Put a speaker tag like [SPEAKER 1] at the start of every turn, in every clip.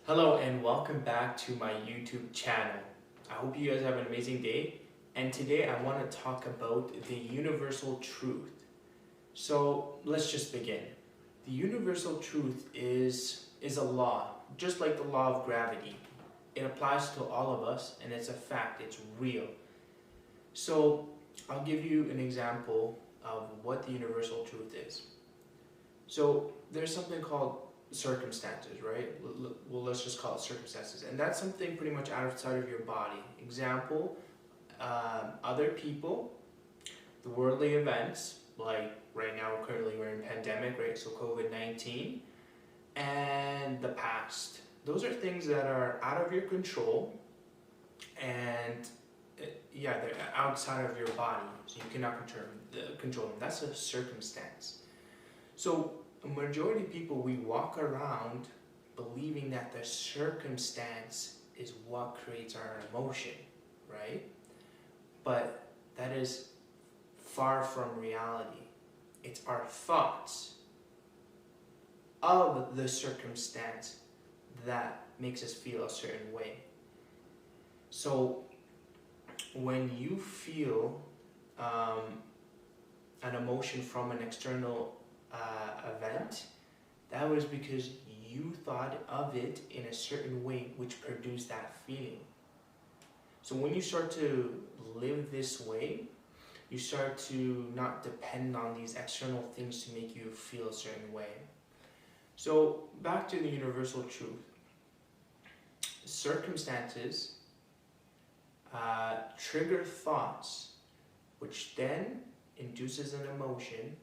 [SPEAKER 1] Hello and welcome back to my YouTube channel. I hope you guys have an amazing day, and today I want to talk about the universal truth. So let's just begin. The universal truth is a law, just like the law of gravity. It applies to all of us and it's a fact, it's real. So I'll give you an example of what the universal truth is. So there's something called circumstances, right? Well, let's just call it circumstances, and that's something pretty much outside of your body. Example, other people, the worldly events, like right now, currently we're in pandemic, right? So COVID-19, and the past. Those are things that are out of your control, and yeah, they're outside of your body, so you cannot control them. That's a circumstance. So a majority of people, we walk around believing that the circumstance is what creates our emotion, right? But that is far from reality. It's our thoughts of the circumstance that makes us feel a certain way. So when you feel an emotion from an external event, that was because you thought of it in a certain way which produced that feeling. So when you start to live this way, you start to not depend on these external things to make you feel a certain way. So back to the universal truth. Circumstances trigger thoughts, which then induces an emotion,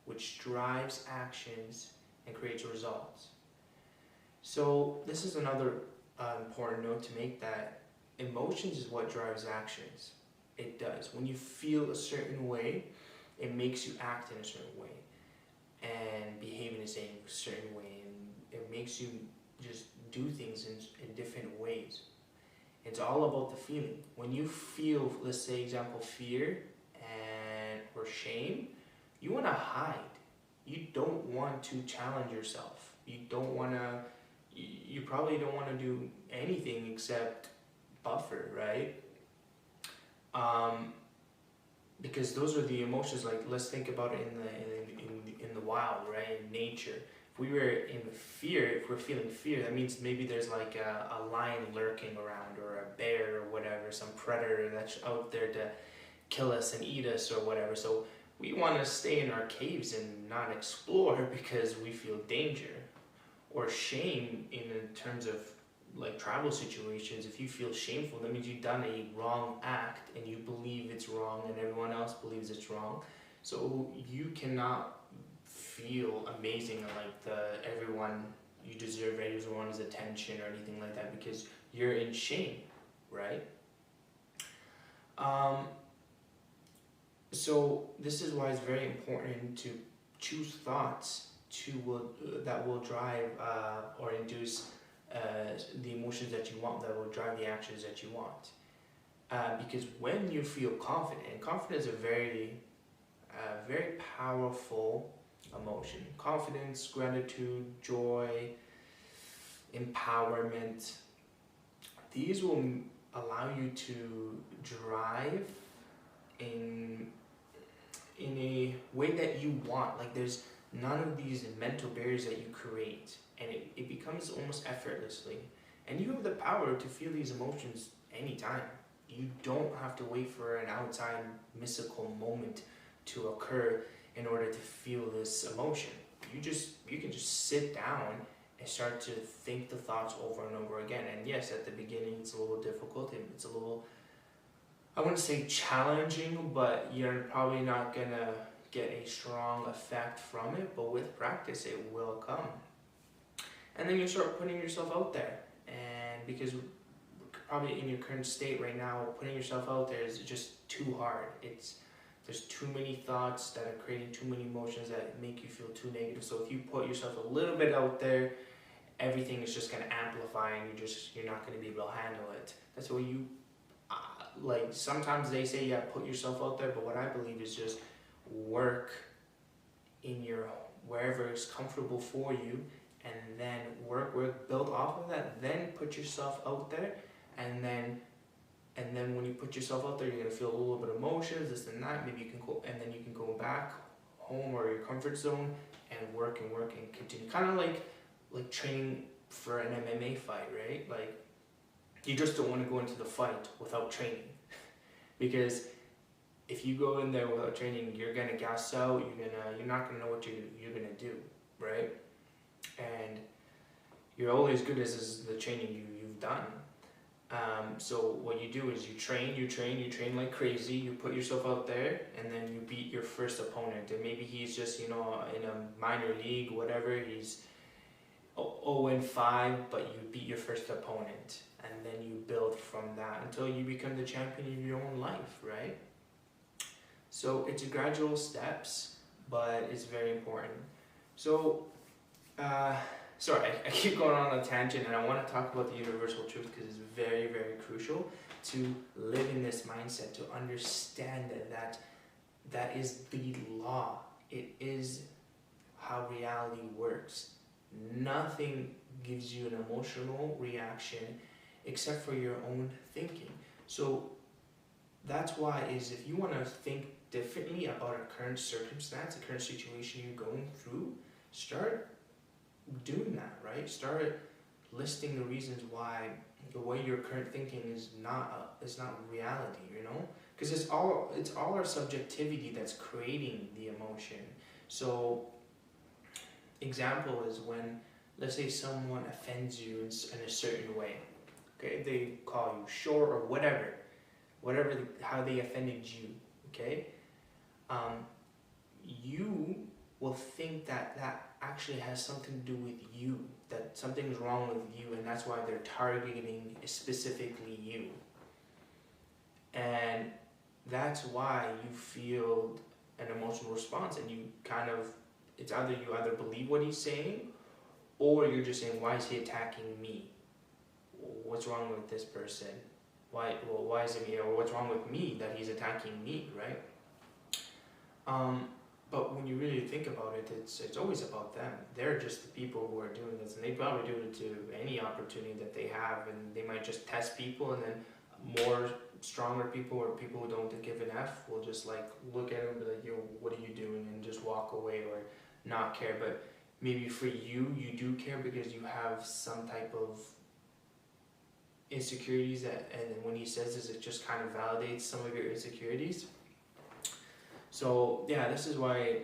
[SPEAKER 1] which drives actions and creates results. So this is another important note to make, that emotions is what drives actions. It does. When you feel a certain way, it makes you act in a certain way and behave in a certain way, and it makes you just do things in different ways. It's all about the feeling. When you feel, let's say example, fear or shame, you want to hide. You don't want to challenge yourself. You probably don't want to do anything except buffer, right? Because those are the emotions. Like, let's think about it in the wild, right? In nature. If we were in fear, if we're feeling fear, that means maybe there's like a lion lurking around, or a bear, or whatever, some predator that's out there to kill us and eat us or whatever. So we want to stay in our caves and not explore because we feel danger. Or shame, in terms of like travel situations, if you feel shameful, that means you've done a wrong act and you believe it's wrong and everyone else believes it's wrong. So you cannot feel amazing and like you deserve everyone's attention or anything like that, because you're in shame, right? So this is why it's very important to choose thoughts that will drive or induce the emotions that you want, that will drive the actions that you want. Because when you feel confident, and confidence is a very powerful emotion. Confidence, gratitude, joy, empowerment. These will allow you to drive in a way that you want. Like, there's none of these mental barriers that you create, and it becomes almost effortlessly. And you have the power to feel these emotions anytime. You don't have to wait for an outside mystical moment to occur in order to feel this emotion. You can just sit down and start to think the thoughts over and over again. And yes, at the beginning it's a little difficult, and it's a little, I wouldn't say challenging, but you're probably not gonna get a strong effect from it, but with practice it will come. And then you start putting yourself out there, and because probably in your current state right now, putting yourself out there is just too hard. There's too many thoughts that are creating too many emotions that make you feel too negative. So if you put yourself a little bit out there, everything is just going to amplify, and you're not going to be able to handle it. That's why you like, sometimes they say, yeah, put yourself out there, but what I believe is just work in your wherever is comfortable for you, and then work, build off of that, then put yourself out there, and then when you put yourself out there, you're gonna feel a little bit of emotions, this and that. Maybe you can go, and then you can go back home or your comfort zone and work and continue. Kind of like training for an MMA fight, right? Like you just don't want to go into the fight without training, because if you go in there without training, you're gonna gas out. You're not gonna know what you're gonna do, right? And you're only as good as the training you've done. So what you do is you train like crazy. You put yourself out there, and then you beat your first opponent. And maybe he's just in a minor league, whatever. He's 0-5, but you beat your first opponent, and then you build from that until you become the champion of your own life, right? So it's gradual steps, but it's very important. So, sorry, I keep going on a tangent, and I want to talk about the universal truth because it's very, very crucial to live in this mindset, to understand that is the law. It is how reality works. Nothing gives you an emotional reaction except for your own thinking. So that's why if you want to think differently about a current circumstance, a current situation you're going through, start doing that, right? Start listing the reasons why the way your current thinking is not reality, because it's all our subjectivity that's creating the emotion. So example is when, let's say, someone offends you in a certain way, okay? They call you short or whatever how they offended you, okay? You will think that actually has something to do with you, that something's wrong with you, and that's why they're targeting specifically you. And that's why you feel an emotional response, and you it's either you believe what he's saying, or you're just saying, why is he attacking me? What's wrong with this person? Why is it me? Or what's wrong with me that he's attacking me, right? But when you really think about it, it's always about them. They're just the people who are doing this, and they probably do it to any opportunity that they have, and they might just test people, and then more stronger people or people who don't give an F will just like look at them and be like, yo, what are you doing? And just walk away or not care. But maybe for you do care because you have some type of insecurities and when he says this, it just kind of validates some of your insecurities. So yeah, this is why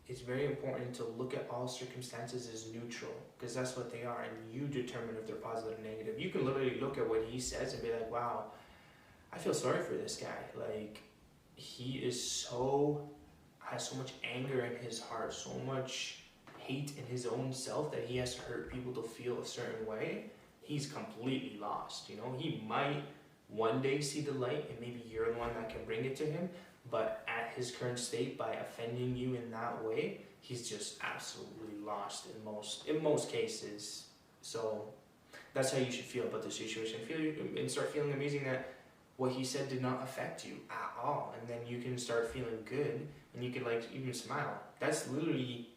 [SPEAKER 1] it's very important to look at all circumstances as neutral, because that's what they are, and you determine if they're positive or negative. You can literally look at what he says and be like, wow, I feel sorry for this guy. Like, he has so much anger in his heart, so much hate in his own self that he has to hurt people to feel a certain way. He's completely lost, He might one day see the light, and maybe you're the one that can bring it to him, but at his current state, by offending you in that way, he's just absolutely lost in most cases. So that's how you should feel about the situation. And start feeling amazing that what he said did not affect you at all, and then you can start feeling good, and you can even smile. That's literally,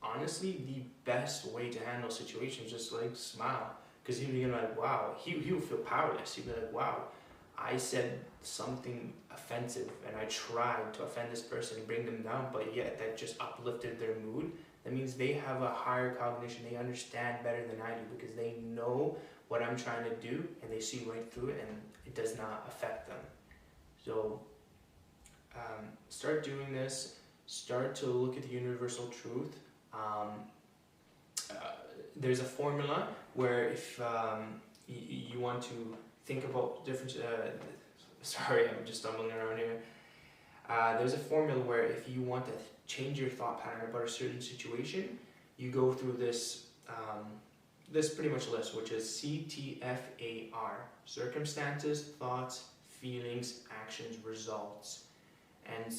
[SPEAKER 1] honestly, the best way to handle situations. Just smile. Because he'd be like, wow, he would feel powerless. He'd be like, wow, I said something offensive and I tried to offend this person and bring them down, but yet that just uplifted their mood. That means they have a higher cognition. They understand better than I do because they know what I'm trying to do and they see right through it and it does not affect them. So start doing this. Start to look at the universal truth. There's a formula where if you want to think about different, sorry, I'm just stumbling around here. There's a formula where if you want to change your thought pattern about a certain situation, you go through this pretty much list, which is CTFAR: circumstances, thoughts, feelings, actions, results. And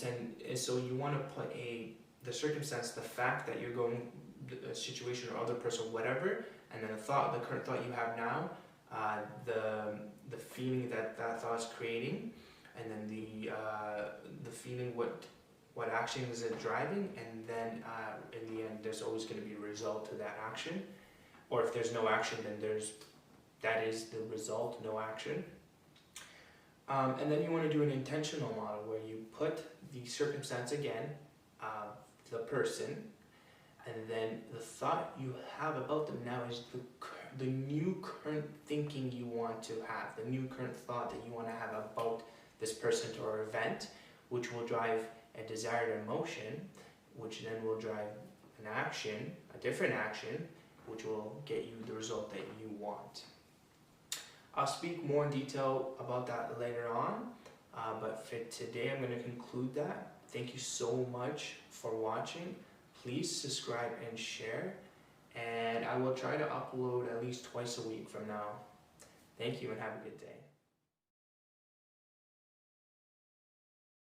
[SPEAKER 1] so you want to put the circumstance, the fact that you're going, a situation or other person, whatever, and then the current thought you have now, the feeling that thought is creating, and then the feeling what what action is it driving, and then in the end there's always going to be a result to that action. Or if there's no action, then that is the result, no action. And then you want to do an intentional model where you put the circumstance again, the person, and then the thought you have about them now is the new current thinking you want to have, the new current thought that you want to have about this person or event, which will drive a desired emotion, which then will drive an action, a different action, which will get you the result that you want. I'll speak more in detail about that later on, but for today I'm going to conclude that. Thank you so much for watching. Please subscribe and share, and I will try to upload at least twice a week from now. Thank you and have a good day.